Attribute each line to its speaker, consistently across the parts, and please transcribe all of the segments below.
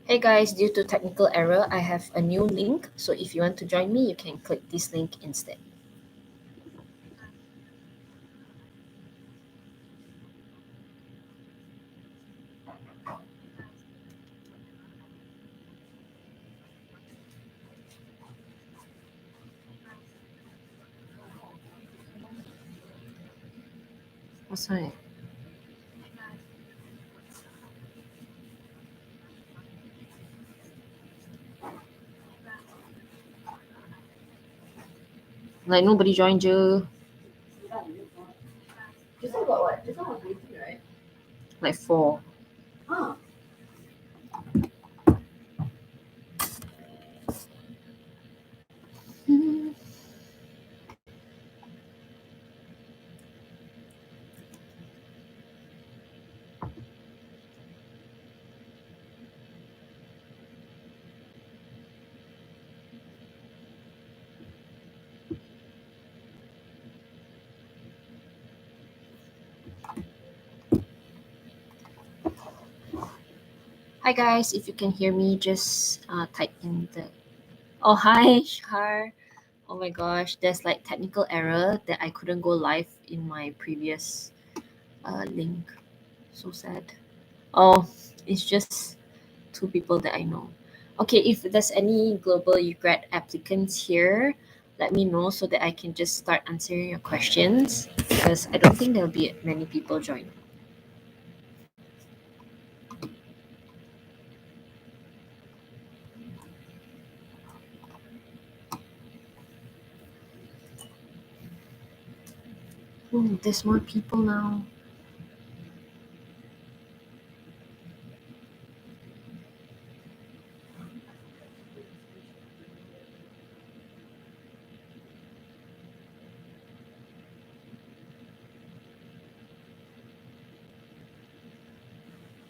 Speaker 1: Hey guys, due to technical error, I have a new link. So if you want to join me, you can click this link instead. What's that? Like nobody joined you.
Speaker 2: Just now got what? Just now was waiting, right?
Speaker 1: Like 4.
Speaker 2: Huh.
Speaker 1: Hi guys, if you can hear me, just type in the. Oh hi, Shar. Oh my gosh, there's like technical error that I couldn't go live in my previous link. So sad. Oh, it's just 2 people that I know. Okay, if there's any global UGRAD applicants here, let me know so that I can just start answering your questions because I don't think there'll be many people join. Oh, there's more people now.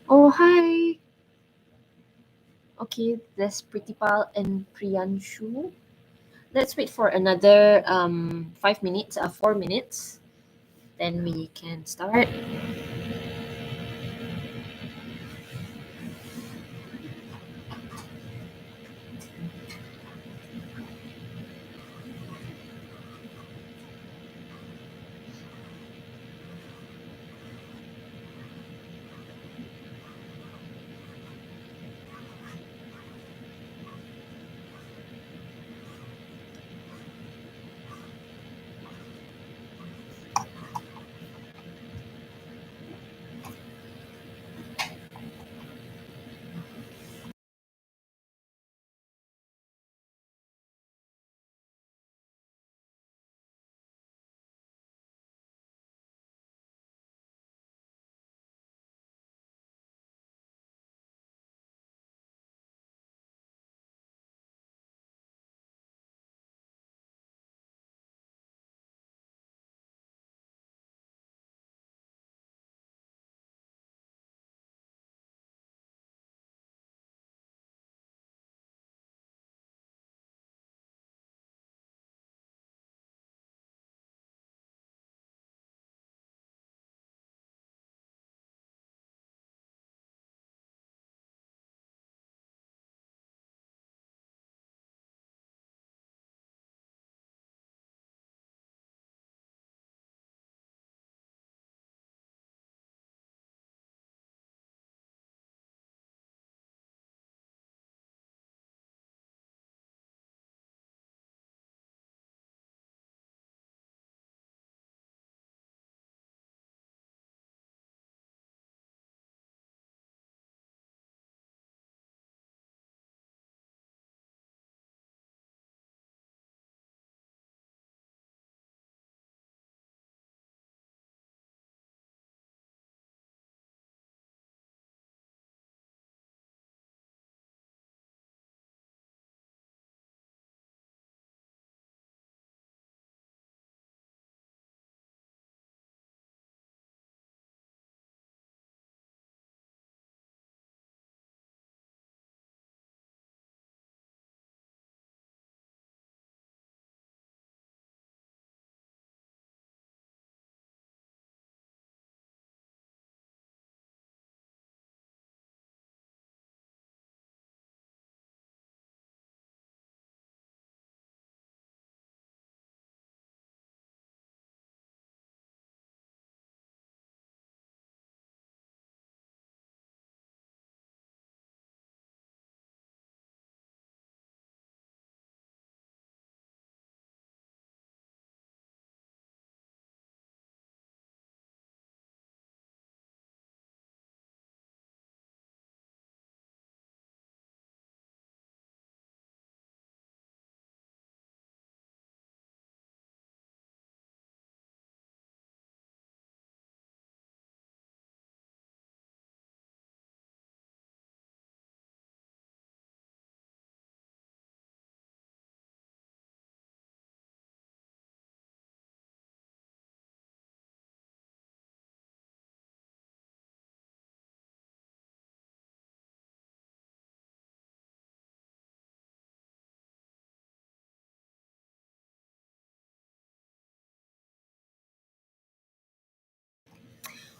Speaker 1: Oh, hi. Okay, there's Pritipal and Priyanshu. Let's wait for another 5 minutes, 4 minutes. Then we can start.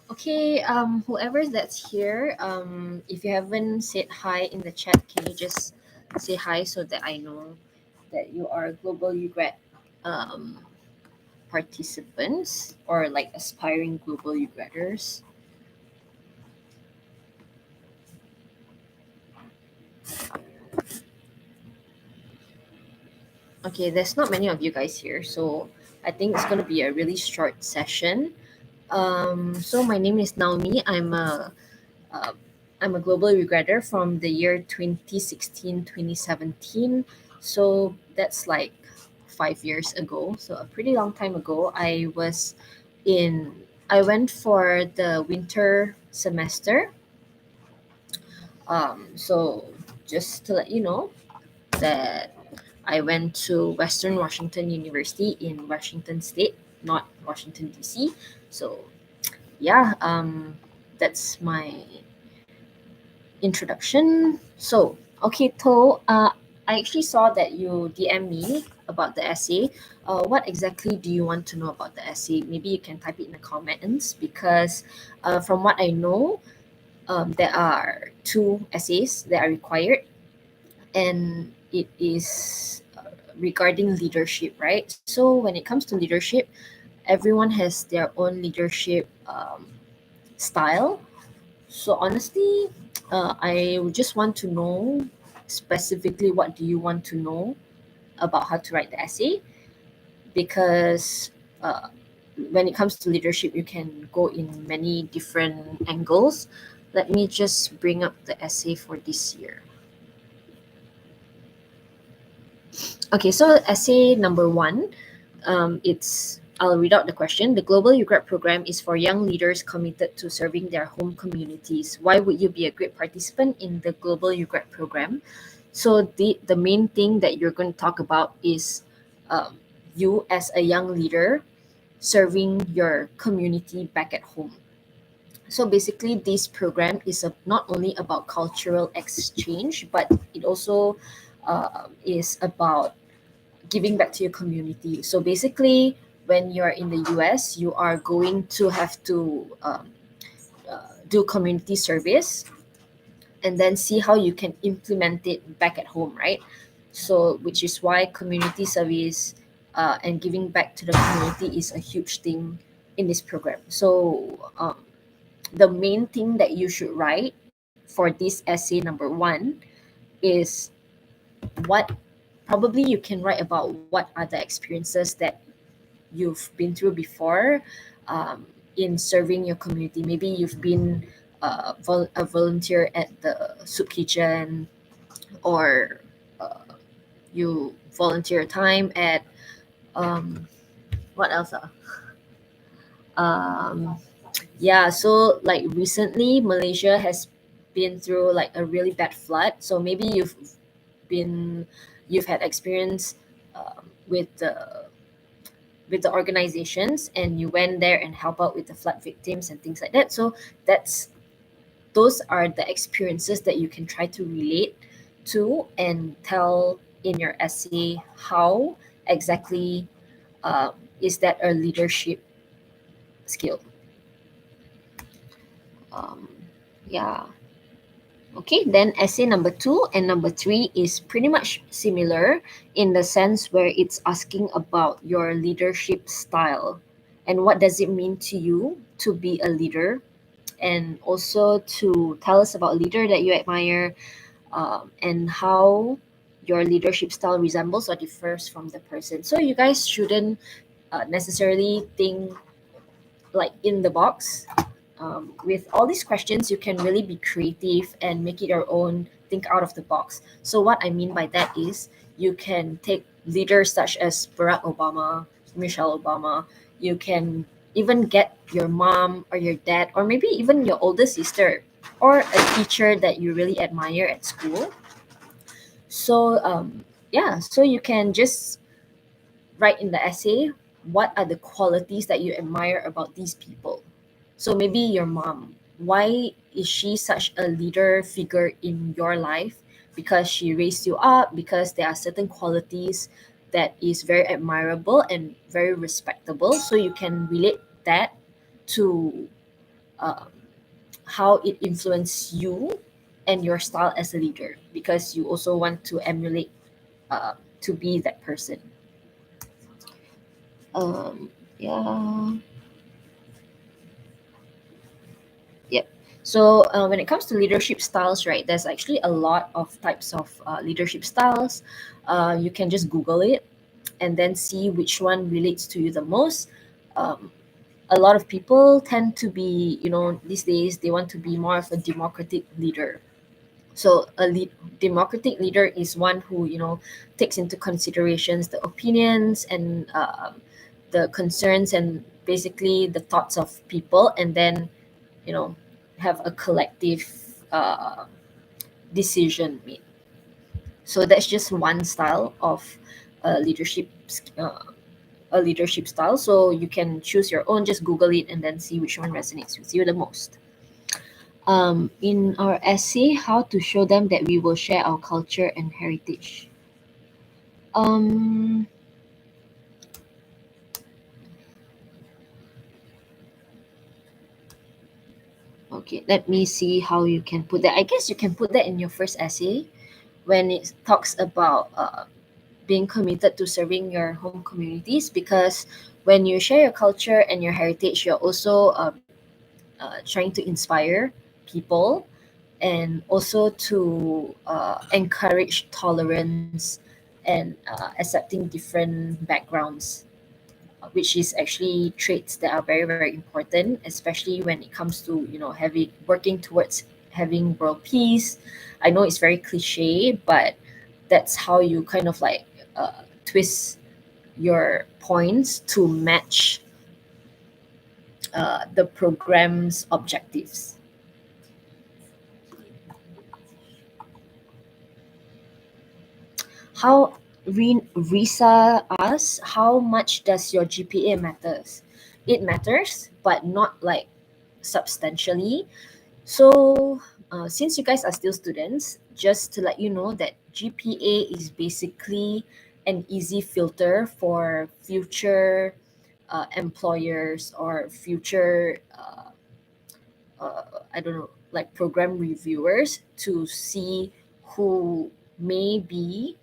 Speaker 1: Okay, whoever that's here, if you haven't said hi in the chat, can you just say hi so that I know that you are global UGRAD um, participants or like aspiring global UGRADers? Okay, there's not many of you guys here, so I think it's gonna be a really short session. So my name is Naomi. Uh, I'm a global regretter from the year 2016 2017. So that's like 5 years ago. So a pretty long time ago. I went for the winter semester. So just to let you know that I went to Western Washington University in Washington State, not Washington DC. So yeah, that's my introduction. So, okay, To, I actually saw that you DM me about the essay. What exactly do you want to know about the essay? Maybe you can type it in the comments because, from what I know, there are two essays that are required, and it is regarding leadership, right? So, when it comes to leadership, everyone has their own leadership style. So honestly, I would just want to know specifically what do you want to know about how to write the essay, because uh, when it comes to leadership, you can go in many different angles. Let me just bring up the essay for this year. Okay, so essay number one, I'll read out the question. The Global UGRAD program is for young leaders committed to serving their home communities. Why would you be a great participant in the Global UGRAD program? So the main thing that you're going to talk about is um, you as a young leader serving your community back at home. So basically, this program is not only about cultural exchange, but it also is about giving back to your community. So basically, when you're in the US, you are going to have to do community service and then see how you can implement it back at home, right? So, which is why community service and giving back to the community is a huge thing in this program. So, the main thing that you should write for this essay number one is what probably you can write about what are the experiences that you've been through before in serving your community. Maybe you've been a volunteer at the soup kitchen, or uh, you volunteer time at what else? Um, yeah, so like recently, Malaysia has been through like a really bad flood. So maybe been you've had experience with the organizations, and you went there and help out with the flood victims and things like that. So that's those are the experiences that you can try to relate to and tell in your essay how exactly is that a leadership skill. um, yeah. Okay, then essay number two and number three is pretty much similar in the sense where it's asking about your leadership style and what does it mean to you to be a leader, and also to tell us about a leader that you admire, and how your leadership style resembles or differs from the person. So you guys shouldn't necessarily think like in the box. With all these questions, you can really be creative and make it your own, think out of the box. So, what I mean by that is you can take leaders such as Barack Obama, Michelle Obama. You can even get your mom or your dad, or maybe even your older sister, or a teacher that you really admire at school. So, yeah, so you can just write in the essay what are the qualities that you admire about these people. So maybe your mom. Why is she such a leader figure in your life? Because she raised you up, because there are certain qualities that is very admirable and very respectable. So you can relate that to uh, how it influenced you and your style as a leader, because you also want to emulate to be that person. Yeah. Yep. So when it comes to leadership styles, right, there's actually a lot of types of leadership styles. You can just Google it and then see which one relates to you the most. Um, a lot of people tend to be, these days they want to be more of a democratic leader. So democratic leader is one who takes into considerations the opinions and the concerns and basically the thoughts of people, and then you know have a collective decision made. So that's just one style of uh, leadership uh, a leadership style. So you can choose your own, just Google it and then see which one resonates with you the most. In our essay, how to show them that we will share our culture and heritage. Um, okay, let me see how you can put that. I guess you can put that in your first essay when it talks about being committed to serving your home communities, because when you share your culture and your heritage, you're also trying to inspire people and also to encourage tolerance and accepting different backgrounds, which is actually traits that are very very important, especially when it comes to having working towards having world peace. I know it's very cliche, but that's how you kind of like twist your points to match the program's objectives. How Risa asks, how much does your GPA matters? It matters, but not like substantially. So, since you guys are still students, just to let you know that GPA is basically an easy filter for future employers or future, I don't know, like program reviewers to see who may be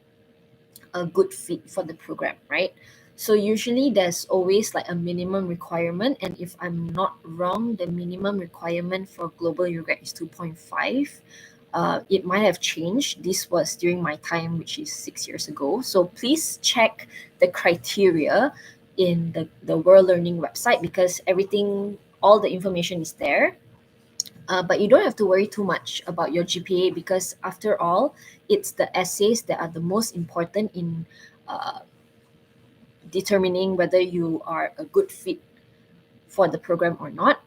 Speaker 1: a good fit for the program, right? So usually there's always like a minimum requirement, and if I'm not wrong, the minimum requirement for global UGRAD is 2.5. It might have changed. This was during my time, which is 6 years ago. So please check the criteria in the World Learning website, because everything, all the information is there. But you don't have to worry too much about your GPA, because after all, it's the essays that are the most important in uh, determining whether you are a good fit for the program or not.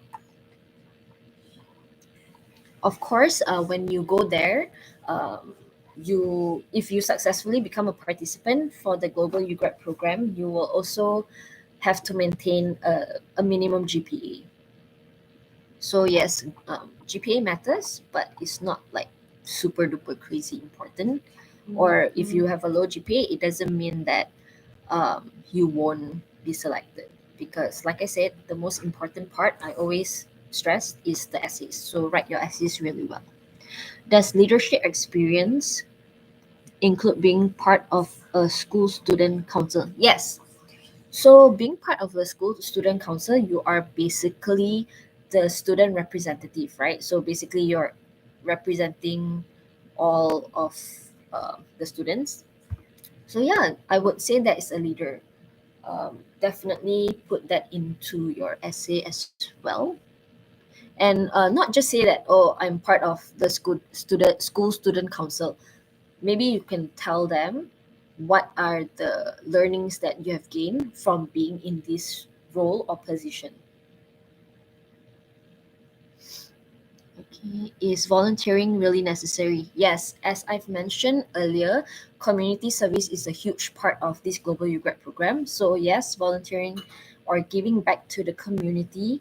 Speaker 1: Of course, when you go there, you if you successfully become a participant for the Global UGRAD program, you will also have to maintain a minimum GPA. So yes, GPA matters, but it's not like super duper crazy important. Or if you have a low GPA, it doesn't mean that you won't be selected. Because, like I said, the most important part I always stress is the essays. So write your essays really well. Does leadership experience include being part of a school student council? Yes. So, being part of a school student council, you are basically the student representative, right? So, basically, you're representing all of the students. So, yeah, I would say that is a leader. Definitely put that into your essay as well. And not just say that, oh, I'm part of the school student council. Maybe you can tell them what are the learnings that you have gained from being in this role or position. Okay, is volunteering really necessary? Yes, as I've mentioned earlier, community service is a huge part of this global UGRAD program. So yes, volunteering or giving back to the community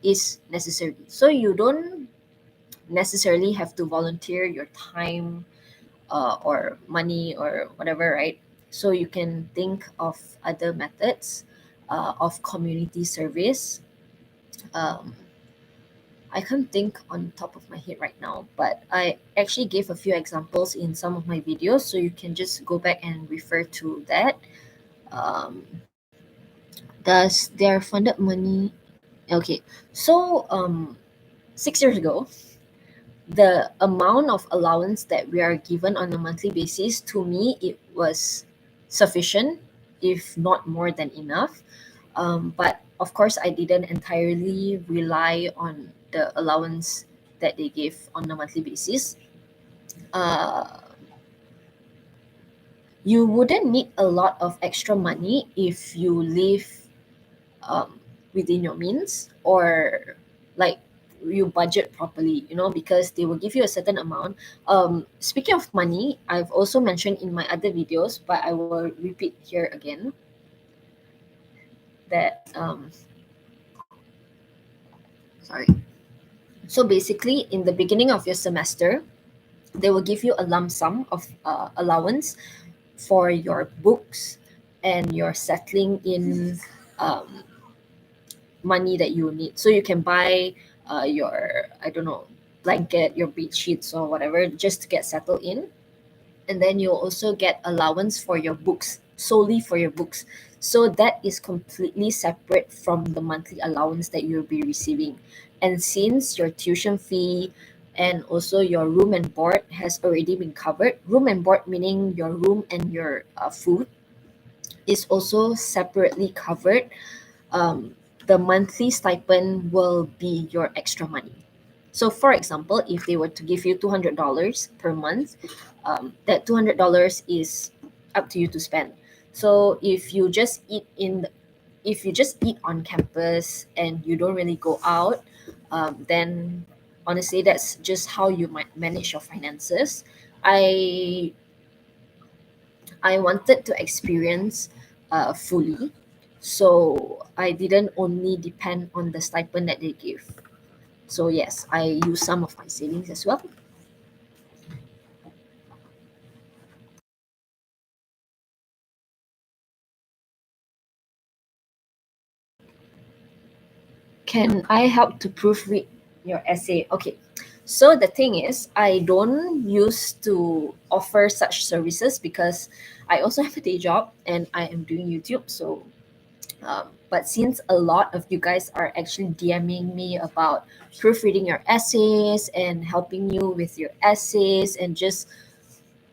Speaker 1: is necessary. So you don't necessarily have to volunteer your time or money or whatever, right? So you can think of other methods of community service. Um, I can't think on top of my head right now, but I actually gave a few examples in some of my videos, so you can just go back and refer to that. Um, does their funded money? Okay, so 6 years ago, the amount of allowance that we are given on a monthly basis, to me it was sufficient, if not more than enough. But of course I didn't entirely rely on the allowance that they give on a monthly basis. uh, you wouldn't need a lot of extra money if you live um, within your means, or like you budget properly, because they will give you a certain amount. Speaking of money, I've also mentioned in my other videos, but I will repeat here again that sorry. So basically, in the beginning of your semester, they will give you a lump sum of allowance for your books and your settling in um, money that you need. So you can buy your, I don't know, blanket, your bed sheets or whatever, just to get settled in. And then you'll also get allowance for your books, solely for your books. So that is completely separate from the monthly allowance that you'll be receiving. And since your tuition fee and also your room and board has already been covered, room and board meaning your room and your food is also separately covered. um, the monthly stipend will be your extra money. So, for example, if they were to give you $200 per month, that $200 is up to you to spend. So, if you just eat on campus and you don't really go out, then honestly, that's just how you might manage your finances. I I wanted to experience fully. So I didn't only depend on the stipend that they give. So yes, I use some of my savings as well. Can I help to proofread your essay? Okay. So the thing is, I don't used to offer such services because I also have a day job and I am doing YouTube. So but since a lot of you guys are actually DMing me about proofreading your essays and helping you with your essays and just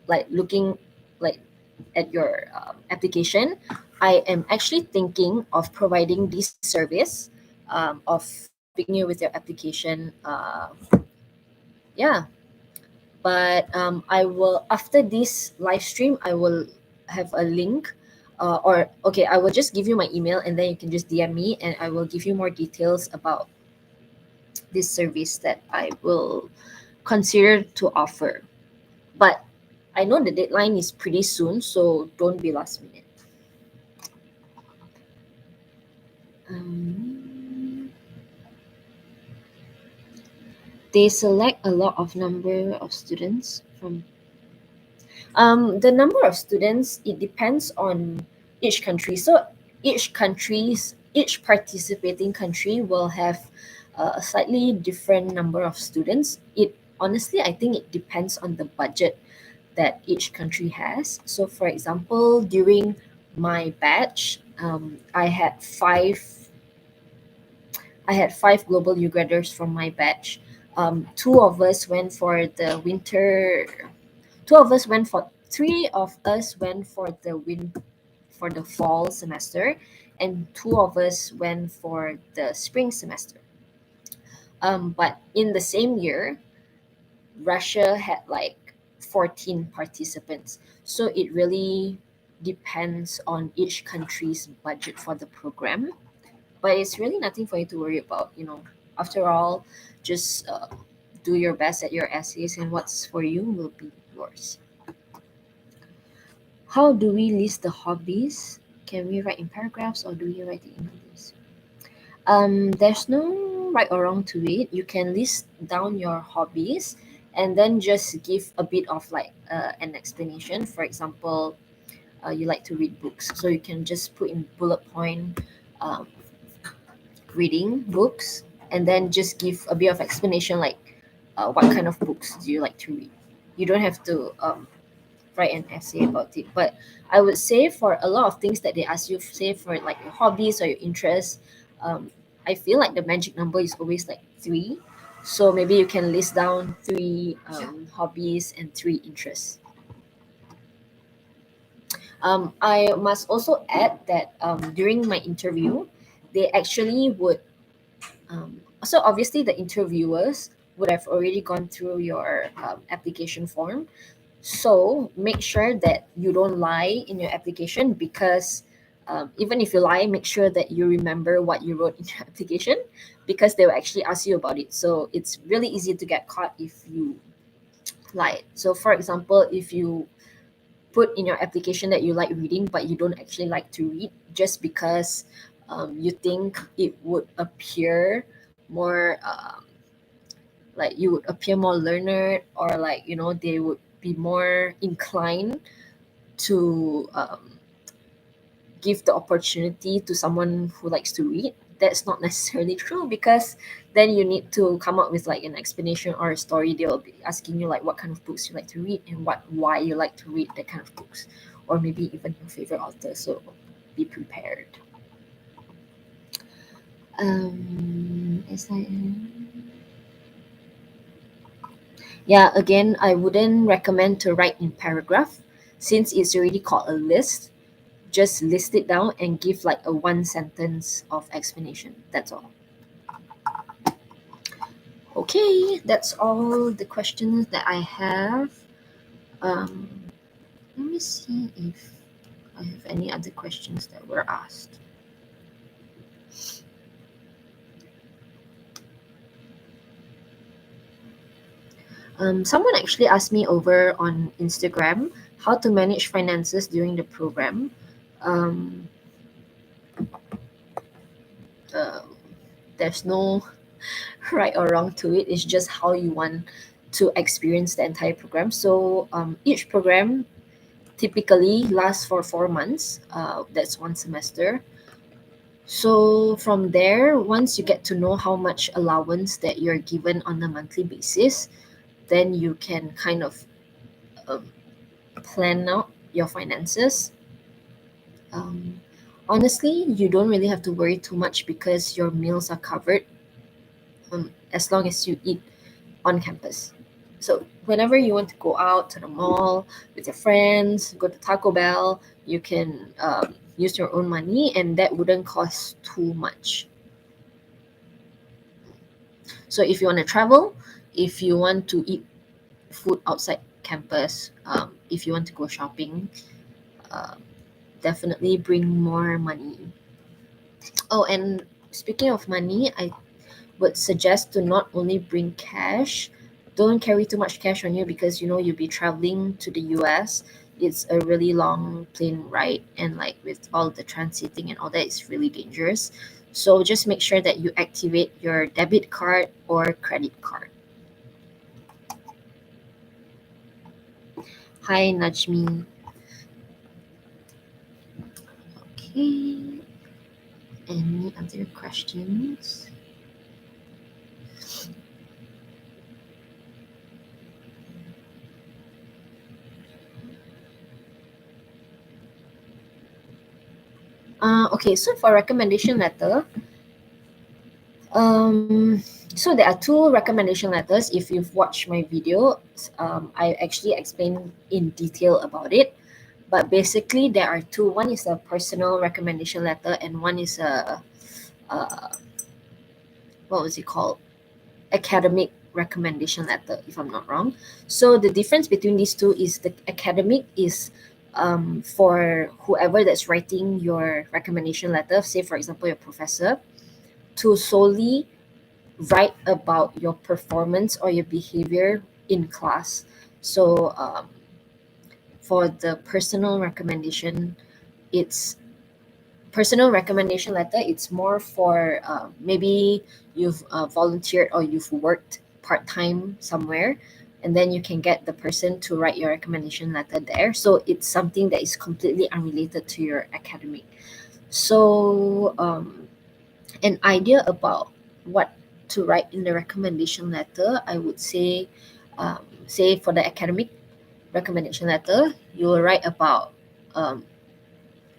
Speaker 1: like looking like at your application, I am actually thinking of providing this service, of helping you with your application. Yeah, but I will, after this live stream, I will have a link, or okay, I will just give you my email and then you can just DM me and I will give you more details about this service that I will consider to offer. But I know the deadline is pretty soon, so don't be last minute. um, they select a lot of number of students from. The number of students, it depends on each country. So each participating country will have a slightly different number of students. It honestly, I think it depends on the budget that each country has. So, for example, during my batch, I had five global UGRADers from my batch. Two of us went for the winter. Two of us went for Three of us went for the fall semester, and two of us went for the spring semester. But in the same year, Russia had like 14 participants. So it really depends on each country's budget for the program. But it's really nothing for you to worry about. After all, just do your best at your essays, and what's for you will be yours. How do we list the hobbies? Can we write in paragraphs or do we write it in numbers? There's no right or wrong to it. You can list down your hobbies and then just give a bit of like an explanation. For example, you like to read books, so you can just put in bullet point, um, reading books. and then just give a bit of explanation like what kind of books do you like to read. You don't have to write an essay about it. But I would say for a lot of things that they ask you, say for like your hobbies or your interests, I feel like the magic number is always like three. So maybe you can list down three hobbies and three interests. I must also add that during my interview, they actually would. So obviously, the interviewers would have already gone through your application form. So make sure that you don't lie in your application, because even if you lie, make sure that you remember what you wrote in your application, because they will actually ask you about it. So it's really easy to get caught if you lie. So for example, if you put in your application that you like reading but you don't actually like to read, just because you think it would appear more like you would appear more learned, or like they would be more inclined to give the opportunity to someone who likes to read. That's not necessarily true, because then you need to come up with like an explanation or a story. They'll be asking you like what kind of books you like to read and why you like to read that kind of books, or maybe even your favorite author. So be prepared. SIM. Yeah, again, I wouldn't recommend to write in paragraph, since it's already called a list. Just list it down and give like a one sentence of explanation. That's all. Okay, that's all the questions that I have. Um, Let me see if I have any other questions that were asked. Someone actually asked me over on Instagram how to manage finances during the program. Um, uh, there's no right or wrong to it. It's just how you want to experience the entire program. So each program typically lasts for 4 months. That's one semester. So from there, once you get to know how much allowance that you're given on a monthly basis, then you can kind of um, plan out your finances. Um, Honestly, you don't really have to worry too much, because your meals are covered as long as you eat on campus. So whenever you want to go out to the mall with your friends, go to Taco Bell, you can use your own money, and that wouldn't cost too much. So if you want to travel, if you want to eat food outside campus, if you want to go shopping, uh, definitely bring more money. Oh, and speaking of money, I would suggest to not only bring cash. Don't carry too much cash on you, because you'll be traveling to the US. It's a really long plane ride, and like with all the transiting and all that, it's really dangerous. So just make sure that you activate your debit card or credit card. Hi, Najmi. Okay. Any other questions? Okay, so for recommendation letter, so there are two recommendation letters. If you've watched my video, I actually explained in detail about it. But basically, there are two. One is a personal recommendation letter, and one is a uh, what was it called? Academic recommendation letter, if I'm not wrong. So the difference between these two is the academic is for whoever that's writing your recommendation letter, say for example your professor, to solely write about your performance or your behavior in class. So for the it's personal recommendation letter. It's more for maybe you've volunteered or you've worked part-time somewhere, and then you can get the person to write your recommendation letter there. So it's something that is completely unrelated to your academic. So an idea about what to write in the recommendation letter, I would say, say for the academic recommendation letter, you will write about um,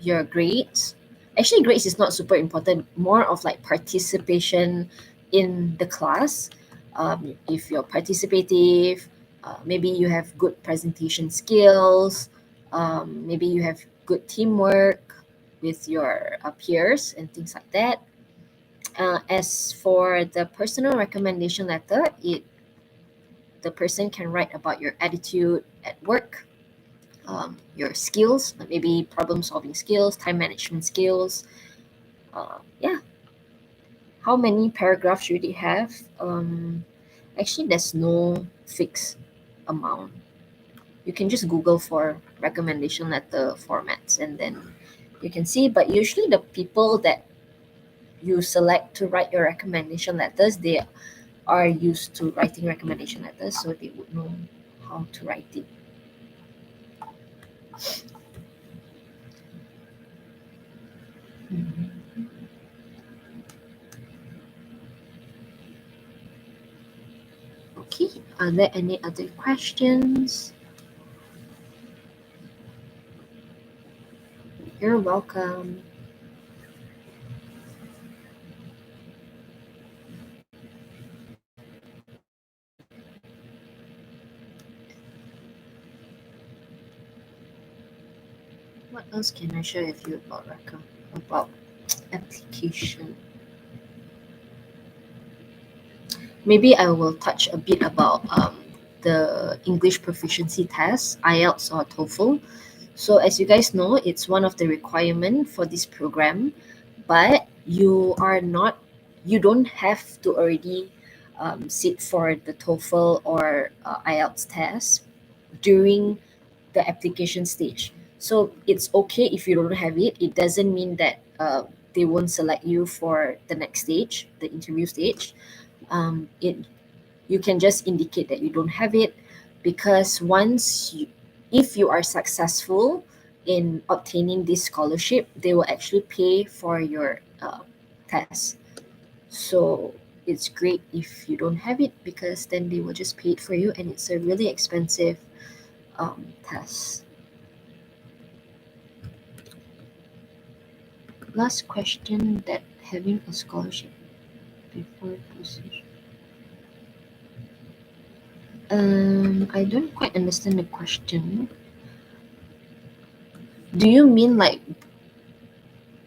Speaker 1: your grades. Actually, grades is not super important, more of like participation in the class. If you're participative, maybe you have good presentation skills, maybe you have good teamwork with your peers and things like that. As for the personal recommendation letter, the person can write about your attitude at work, your skills, like maybe problem solving skills, time management skills. Yeah. How many paragraphs should it have? Actually, there's no fixed amount. You can just Google for recommendation letter formats and then you can see. But usually, the people that you select to write your recommendation letters, they are used to writing recommendation letters, so they would know how to write it. Mhm. Okay, are there any other questions? You're welcome. What else can I share with you about about application? Maybe I will touch a bit about the English proficiency test, IELTS or TOEFL. So as you guys know, it's one of the requirement for this program, but you don't have to already sit for the TOEFL or IELTS test during the application stage. So it's okay if you don't have it. It doesn't mean that they won't select you for the next stage, the interview stage. It You can just indicate that you don't have it, because if you are successful in obtaining this scholarship, they will actually pay for your test. So it's great if you don't have it, because then they will just pay it for you, and it's a really expensive test. Last question, that having a scholarship before position. I don't quite understand the question. Do you mean like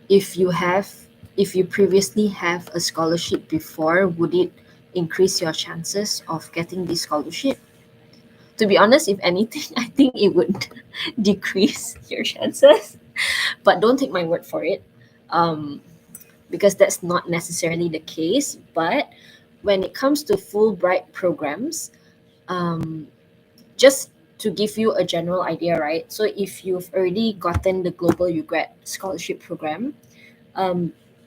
Speaker 1: if you have if you previously have a scholarship before, would it increase your chances of getting this scholarship? To be honest, if anything, I think it would decrease your chances. But don't take my word for it, um, because that's not necessarily the case. But when it comes to Fulbright programs, um, just to give you a general idea, right? So if you've already gotten the Global UGRAD scholarship program,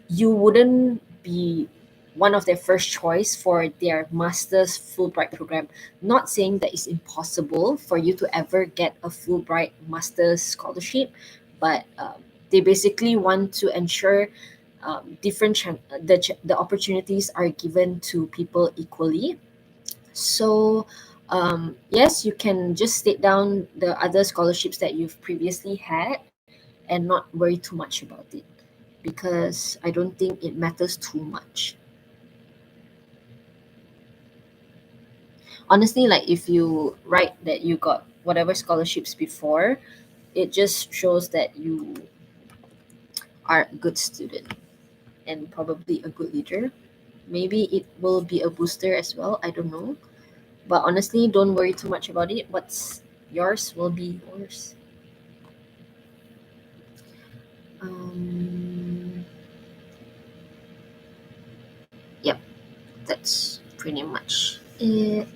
Speaker 1: you wouldn't be one of their first choice for their master's Fulbright program. Not saying that it's impossible for you to ever get a Fulbright master's scholarship, but they basically want to ensure the opportunities are given to people equally. So, yes, you can just state down the other scholarships that you've previously had and not worry too much about it, because I don't think it matters too much. Honestly, like if you write that you got whatever scholarships before, it just shows that you are a good student and probably a good leader. Maybe it will be a booster as well. I don't know. But honestly, don't worry too much about it. What's yours will be yours. Um, yep, that's pretty much it.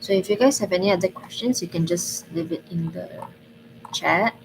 Speaker 1: So if you guys have any other questions, you can just leave it in the chat.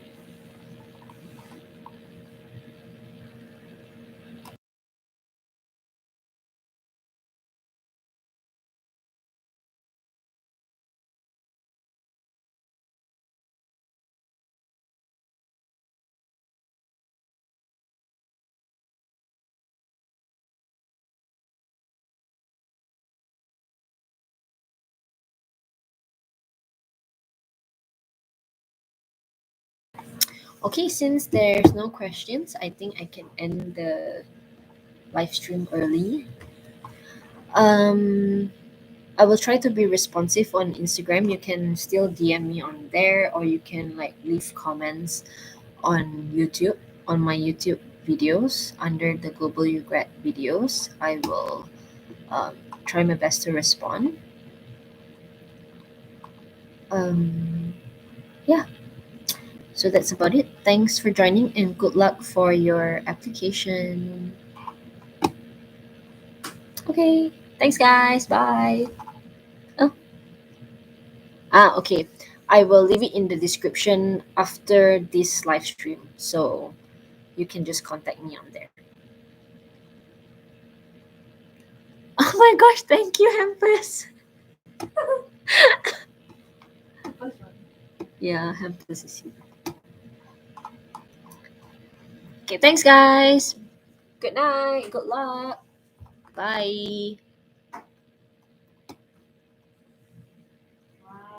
Speaker 1: Okay, since there's no questions, I think I can end the live stream early. Um, I will try to be responsive on Instagram. You can still DM me on there, or you can like leave comments on YouTube, on my YouTube videos under the Global UGRAD videos. I will try my best to respond. Um, yeah, so that's about it. Thanks for joining and good luck for your application. Okay, thanks guys. Bye. Oh, okay. I will leave it in the description after this live stream, so you can just contact me on there. Oh my gosh, thank you, Hampus. Yeah, Hampus is here. Okay, thanks guys. Good night. Good luck. Bye.